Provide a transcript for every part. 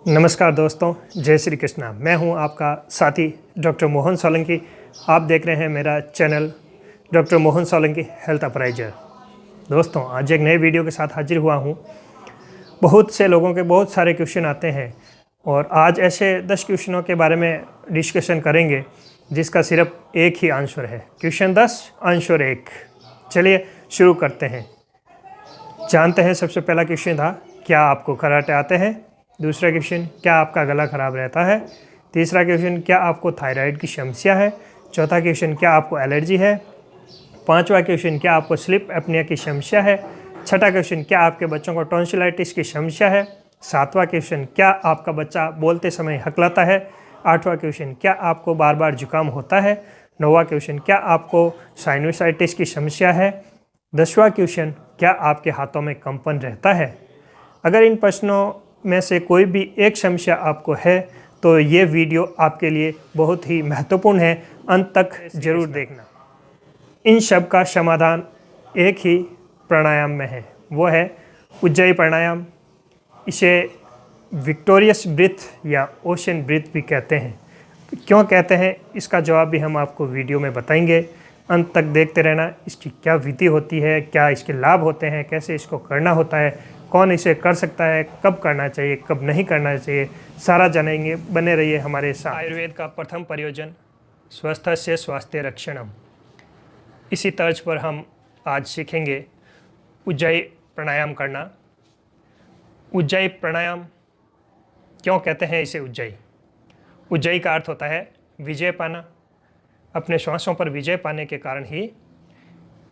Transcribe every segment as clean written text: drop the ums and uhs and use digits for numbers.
नमस्कार दोस्तों, जय श्री कृष्णा। मैं हूं आपका साथी डॉक्टर मोहन सोलंकी। आप देख रहे हैं मेरा channel doctor Mohan Solanki health appraiser. दोस्तों, आज एक नए वीडियो के साथ हाजिर हुआ हूं। बहुत से लोगों के बहुत सारे क्वेश्चन आते हैं और आज ऐसे 10 क्वेश्चनों के बारे में डिस्कशन करेंगे जिसका सिर्फ एक ही आंसर है। Question 10, answer 1। चलिए शुरू करते हैं। जानते हैं, सबसे पहला क्वेश्चन था, क्या आपको कराटे आते हैं? दूसरा क्वेश्चन, क्या आपका गला खराब रहता है? तीसरा क्वेश्चन, क्या आपको थायराइड की समस्या है? चौथा क्वेश्चन, क्या आपको एलर्जी है? पांचवा क्वेश्चन, क्या आपको स्लीप एपनिया की समस्या है? छठा क्वेश्चन, क्या आपके बच्चों को टॉन्सिलाइटिस की समस्या है? सातवां क्वेश्चन, क्या आपका बच्चा बोलते समय हकलाता है? आठवां क्वेश्चन, क्या आपको बार बार जुकाम होता है? नौवां क्वेश्चन, क्या आपको साइनोसाइटिस की समस्या है? 10वां क्वेश्चन, क्या आपके हाथों में कंपन रहता है? अगर इन प्रश्नों में से कोई भी एक समस्या आपको है तो ये वीडियो आपके लिए बहुत ही महत्वपूर्ण है, अंत तक जरूर देखना। इन सब का समाधान एक ही प्राणायाम में है, वो है उज्जयी प्राणायाम। इसे विक्टोरियस ब्रीथ या ओशन ब्रीथ भी कहते हैं। क्यों कहते हैं, इसका जवाब भी हम आपको वीडियो में बताएंगे। अंत तक देखते रहना। इसकी क्या विधि होती है, क्या इसके लाभ होते हैं, कैसे इसको करना होता है, कौन इसे कर सकता है, कब करना चाहिए, कब नहीं करना चाहिए, सारा जानेंगे। बने रहिए हमारे साथ। आयुर्वेद का प्रथम प्रयोजन स्वस्थस्य स्वास्थ्य रक्षणम। इसी तर्ज पर हम आज सीखेंगे उज्जयी प्राणायाम करना। उज्जयी प्राणायाम क्यों कहते हैं इसे उज्जयी? उज्जयी का अर्थ होता है विजय पाना। अपने श्वासों पर विजय पाने के कारण ही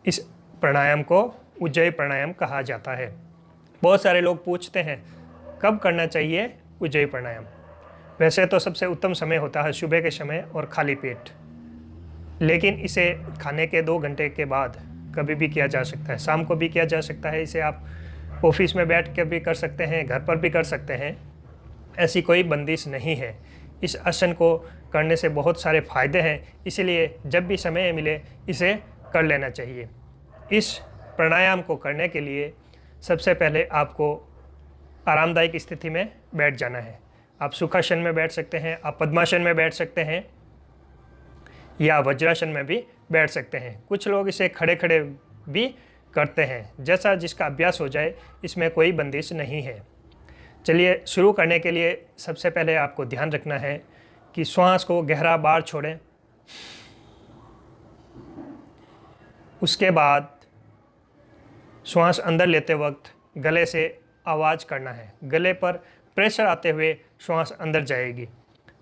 इस प्राणायाम को उज्जयी प्राणायाम कहा जाता है। बहुत सारे लोग पूछते हैं कब करना चाहिए उज्जयी प्राणायाम। वैसे तो सबसे उत्तम समय होता है सुबह के समय और खाली पेट, लेकिन इसे खाने के 2 घंटे के बाद कभी भी किया जा सकता है। शाम को भी किया जा सकता है। इसे आप ऑफिस में बैठ के भी कर सकते हैं, घर पर भी कर सकते हैं। ऐसी कोई बंदिश नहीं है। इस आसन को करने से बहुत सारे फायदे हैं, इसलिए जब भी समय मिले इसे कर लेना चाहिए। इस प्राणायाम को करने के लिए सबसे पहले आपको आरामदायक स्थिति में बैठ जाना है। आप सुखासन में बैठ सकते हैं, आप पद्मासन में बैठ सकते हैं या वज्रासन में भी बैठ सकते हैं। कुछ लोग इसे खड़े खड़े भी करते हैं। जैसा जिसका अभ्यास हो जाए, इसमें कोई बंदिश नहीं है। चलिए शुरू करने के लिए सबसे पहले आपको ध्यान रखना है कि श्वास को गहरा बाहर छोड़ें। उसके बाद श्वास अंदर लेते वक्त गले से आवाज़ करना है। गले पर प्रेशर आते हुए श्वास अंदर जाएगी।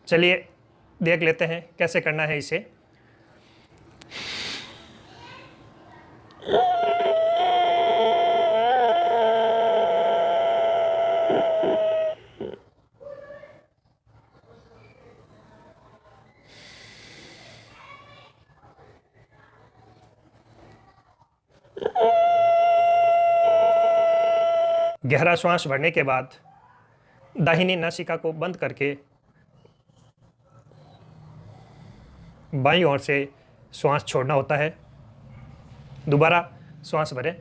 चलिए देख लेते हैं कैसे करना है इसे। गहरा श्वास भरने के बाद दाहिनी नासिका को बंद करके बाईं ओर से श्वास छोड़ना होता है। दोबारा श्वास भरें।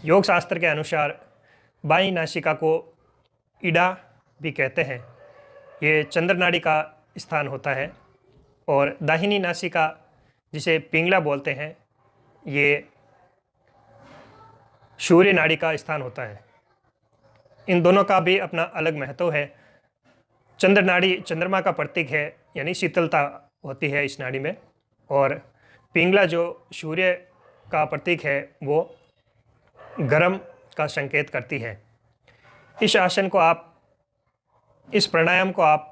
योग शास्त्र के अनुसार बाईं नासिका को इड़ा भी कहते हैं। ये चंद्र नाड़ी का स्थान होता है और दाहिनी नासिका, जिसे पिंगला बोलते हैं, ये सूर्य नाड़ी का स्थान होता है। इन दोनों का भी अपना अलग महत्व है। चंद्र नाड़ी चंद्रमा का प्रतीक है, यानी शीतलता होती है इस नाड़ी में, और पिंगला जो सूर्य का प्रतीक है वो गर्म का संकेत करती है। इस आसन को आप, इस प्राणायाम को आप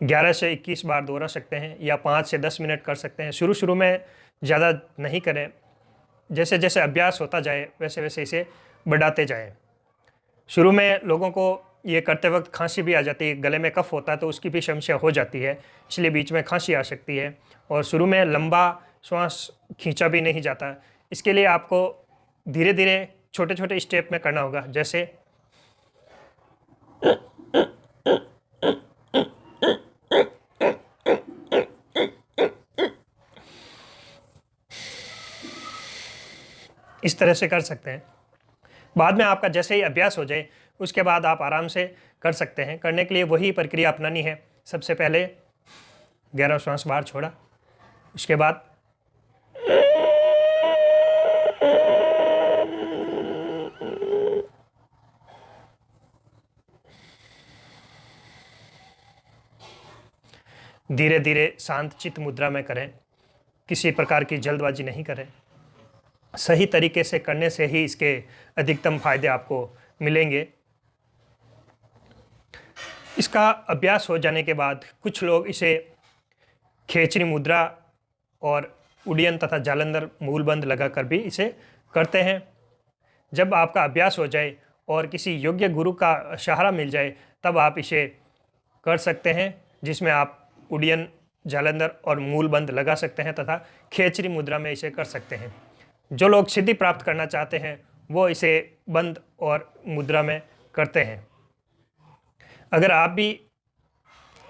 11 से 21 बार दोहरा सकते हैं या 5 से 10 मिनट कर सकते हैं। शुरू में ज़्यादा नहीं करें, जैसे जैसे अभ्यास होता जाए वैसे वैसे इसे बढ़ाते जाएं। शुरू में लोगों को ये करते वक्त खांसी भी आ जाती है, गले में कफ होता है तो उसकी भी समस्या हो जाती है, इसलिए बीच में खांसी आ सकती है। और शुरू में लंबा श्वास खींचा भी नहीं जाता। इसके लिए आपको धीरे धीरे छोटे छोटे स्टेप में करना होगा। जैसे इस तरह से कर सकते हैं। बाद में आपका जैसे ही अभ्यास हो जाए उसके बाद आप आराम से कर सकते हैं। करने के लिए वही प्रक्रिया अपनानी है। सबसे पहले गहरा श्वास बाहर छोड़ा, उसके बाद धीरे धीरे शांत चित्त मुद्रा में करें। किसी प्रकार की जल्दबाजी नहीं करें। सही तरीके से करने से ही इसके अधिकतम फायदे आपको मिलेंगे। इसका अभ्यास हो जाने के बाद कुछ लोग इसे खेचरी मुद्रा और उड्डयन तथा जालंधर मूलबंद लगाकर भी इसे करते हैं। जब आपका अभ्यास हो जाए और किसी योग्य गुरु का सहारा मिल जाए तब आप इसे कर सकते हैं, जिसमें आप उड्डयन, जालंधर और मूलबंद लगा सकते हैं तथा खेचरी मुद्रा में इसे कर सकते हैं। जो लोग सिद्धि प्राप्त करना चाहते हैं वो इसे बंद और मुद्रा में करते हैं। अगर आप भी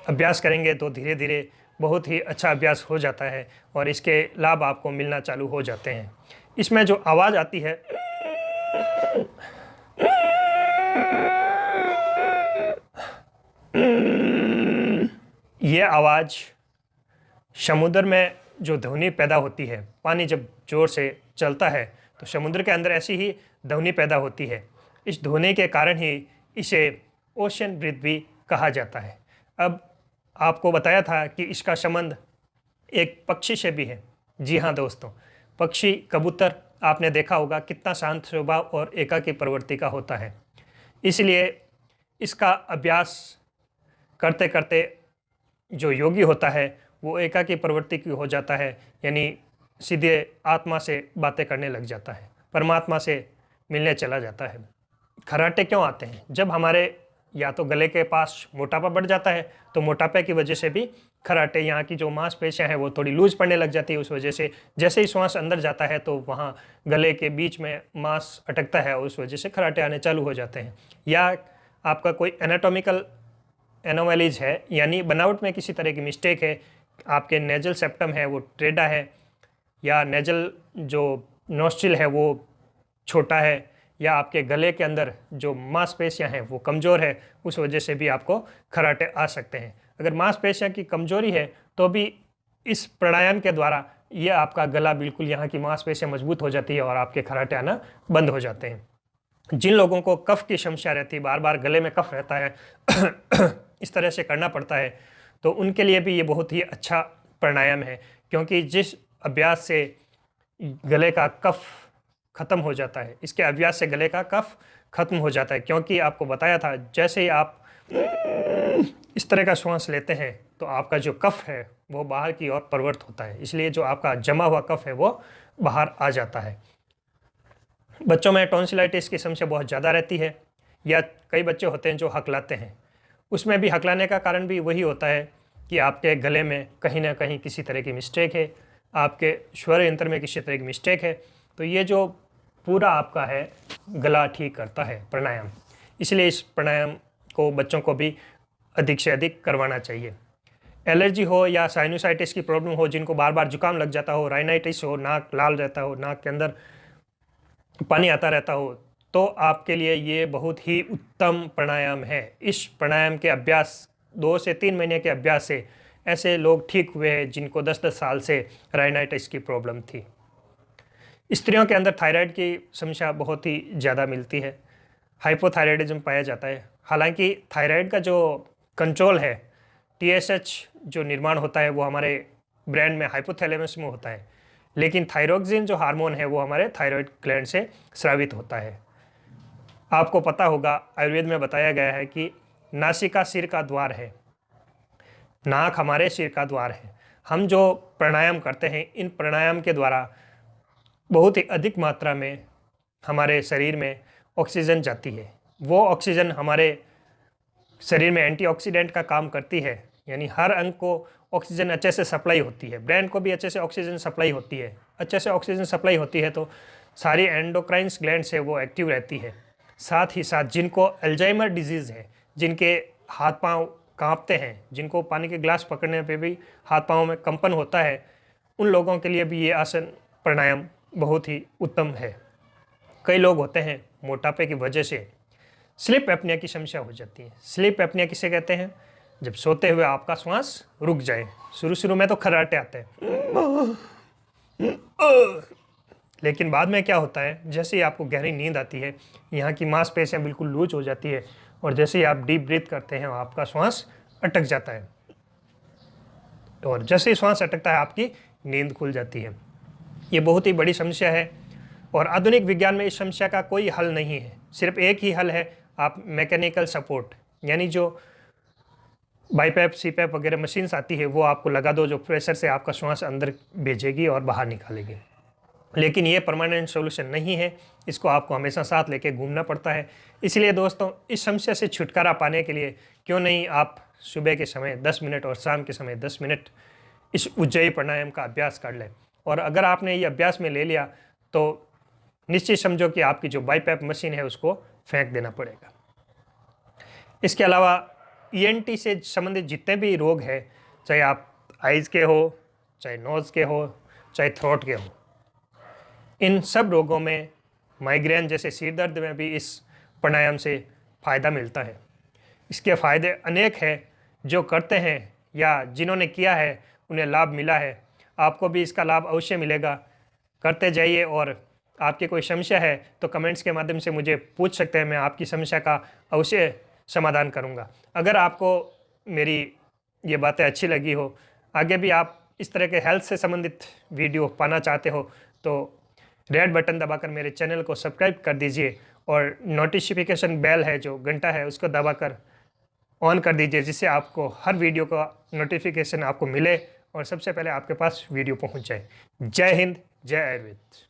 अभ्यास करेंगे तो धीरे धीरे बहुत ही अच्छा अभ्यास हो जाता है और इसके लाभ आपको मिलना चालू हो जाते हैं। इसमें जो आवाज़ आती है ये आवाज़ समुद्र में जो ध्वनि पैदा होती है, पानी जब जोर से चलता है तो समुद्र के अंदर ऐसी ही ध्वनि पैदा होती है। इस ध्वनि के कारण ही इसे ओशन ब्रीथ भी कहा जाता है। अब आपको बताया था कि इसका संबंध एक पक्षी से भी है। जी हाँ दोस्तों, पक्षी कबूतर आपने देखा होगा कितना शांत स्वभाव और एकाकी प्रवृत्ति का होता है। इसलिए इसका अभ्यास करते करते जो योगी होता है वो एकाकी प्रवृत्ति की हो जाता है, यानी सीधे आत्मा से बातें करने लग जाता है, परमात्मा से मिलने चला जाता है। खर्राटे क्यों आते हैं? जब हमारे या तो गले के पास मोटापा बढ़ जाता है तो मोटापे की वजह से भी खर्राटे, यहाँ की जो मांसपेशियां हैं वो थोड़ी लूज पड़ने लग जाती है। उस वजह से जैसे ही श्वास अंदर जाता है तो वहाँ गले के बीच में मांस अटकता है और उस वजह से खर्राटे आने चालू हो जाते हैं। या आपका कोई एनाटॉमिकल एनोमैलीज है, यानी बनावट में किसी तरह की मिस्टेक है, आपके नेजल सेप्टम है वो टेढ़ा है, या नेजल जो नोस्ट्रिल है वो छोटा है, या आपके गले के अंदर जो मांसपेशियां हैं वो कमज़ोर है, उस वजह से भी आपको खर्राटे आ सकते हैं। अगर मांसपेशियां की कमजोरी है तो भी इस प्राणायाम के द्वारा ये आपका गला बिल्कुल, यहाँ की मांसपेशियां मजबूत हो जाती है और आपके खर्राटे आना बंद हो जाते हैं। जिन लोगों को कफ की समस्या रहती है, बार बार गले में कफ रहता है इस तरह से करना पड़ता है, तो उनके लिए भी ये बहुत ही अच्छा प्राणायाम है, क्योंकि जिस अभ्यास से गले का कफ खत्म हो जाता है, इसके अभ्यास से गले का कफ खत्म हो जाता है। क्योंकि आपको बताया था जैसे ही आप इस तरह का श्वास लेते हैं तो आपका जो कफ है वो बाहर की ओर प्रवृत्त होता है, इसलिए जो आपका जमा हुआ कफ है वो बाहर आ जाता है। बच्चों में टॉन्सिलाइटिस की समस्या बहुत ज़्यादा रहती है, या कई बच्चे होते हैं जो हकलाते हैं, उसमें भी हकलाने का कारण भी वही होता है कि आपके गले में कहीं ना कहीं किसी तरह की मिस्टेक है, आपके स्वर यंत्र में किसी तरह की मिस्टेक है। तो ये जो पूरा आपका है गला ठीक करता है प्राणायाम, इसलिए इस प्राणायाम को बच्चों को भी अधिक से अधिक करवाना चाहिए। एलर्जी हो या साइनोसाइटिस की प्रॉब्लम हो, जिनको बार बार जुकाम लग जाता हो, राइनाइटिस हो, नाक लाल रहता हो, नाक के अंदर पानी आता रहता हो, तो आपके लिए ये बहुत ही उत्तम प्राणायाम है। इस प्राणायाम के अभ्यास 2 से 3 महीने के अभ्यास से ऐसे लोग ठीक हुए हैं जिनको 10-10 साल से राइनाइटिस की प्रॉब्लम थी। स्त्रियों के अंदर थायराइड की समस्या बहुत ही ज़्यादा मिलती है, हाइपोथायराइडिज्म पाया जाता है। हालांकि थायराइड का जो कंट्रोल है, TSH जो निर्माण होता है वो हमारे ब्रेन में हाइपोथैलेमस में होता है, लेकिन थायरोक्सिन जो हार्मोन है वो हमारे थायराइड ग्लैंड से स्रावित होता है। आपको पता होगा आयुर्वेद में बताया गया है कि नासिका सिर का द्वार है, नाक हमारे सिर का द्वार है। हम जो प्राणायाम करते हैं, इन प्राणायाम के द्वारा बहुत ही अधिक मात्रा में हमारे शरीर में ऑक्सीजन जाती है। वो ऑक्सीजन हमारे शरीर में एंटीऑक्सीडेंट का काम करती है, यानी हर अंग को ऑक्सीजन अच्छे से सप्लाई होती है, ब्रेन को भी अच्छे से ऑक्सीजन सप्लाई होती है। अच्छे से ऑक्सीजन सप्लाई होती है तो सारी एंडोक्राइन्स ग्लैंड से वो एक्टिव रहती है। साथ ही साथ जिनको अल्जाइमर डिजीज़ है, जिनके हाथ पांव कांपते हैं, जिनको पानी के गिलास पकड़ने पे भी हाथ पांव में कंपन होता है, उन लोगों के लिए भी ये आसन प्राणायाम बहुत ही उत्तम है। कई लोग होते हैं मोटापे की वजह से स्लीप एपनिया की समस्या हो जाती है। स्लीप एपनिया किसे कहते हैं? जब सोते हुए आपका श्वास रुक जाए। शुरू शुरू में तो खर्राटे आते हैं, लेकिन बाद में क्या होता है, जैसे ही आपको गहरी नींद आती है, यहाँ की मांसपेशियाँ बिल्कुल लूज हो जाती है और जैसे ही आप डीप ब्रीथ करते हैं आपका श्वास अटक जाता है और जैसे ही श्वास अटकता है आपकी नींद खुल जाती है। ये बहुत ही बड़ी समस्या है और आधुनिक विज्ञान में इस समस्या का कोई हल नहीं है। सिर्फ एक ही हल है, आप मैकेनिकल सपोर्ट यानी जो बाईपैप सीपैप वगैरह मशीन्स आती है वो आपको लगा दो, जो प्रेशर से आपका श्वास अंदर भेजेगी और बाहर निकालेगी। लेकिन ये परमानेंट सॉल्यूशन नहीं है, इसको आपको हमेशा साथ लेके घूमना पड़ता है। इसलिए दोस्तों, इस समस्या से छुटकारा पाने के लिए क्यों नहीं आप सुबह के समय 10 मिनट और शाम के समय 10 मिनट इस उज्जयी प्राणायाम का अभ्यास कर लें। और अगर आपने ये अभ्यास में ले लिया तो निश्चित समझो कि आपकी जो बाईपैप मशीन है उसको फेंक देना पड़ेगा। इसके अलावा ENT से संबंधित जितने भी रोग हैं, चाहे आप आइज़ के हो, चाहे नोज़ के हो, चाहे थ्रोट के हो, इन सब रोगों में माइग्रेन जैसे सिर दर्द में भी इस प्राणायाम से फ़ायदा मिलता है। इसके फ़ायदे अनेक हैं, जो करते हैं या जिन्होंने किया है उन्हें लाभ मिला है। आपको भी इसका लाभ अवश्य मिलेगा। करते जाइए और आपकी कोई समस्या है तो कमेंट्स के माध्यम से मुझे पूछ सकते हैं, मैं आपकी समस्या का अवश्य समाधान करूंगा। अगर आपको मेरी ये बातें अच्छी लगी हो, आगे भी आप इस तरह के हेल्थ से संबंधित वीडियो पाना चाहते हो तो रेड बटन दबाकर मेरे चैनल को सब्सक्राइब कर दीजिए और नोटिफिकेशन बेल है जो घंटा है उसको दबाकर ऑन कर दीजिए, जिससे आपको हर वीडियो का नोटिफिकेशन आपको मिले और सबसे पहले आपके पास वीडियो पहुंच जाए। जय हिंद, जय आयुर्वेद।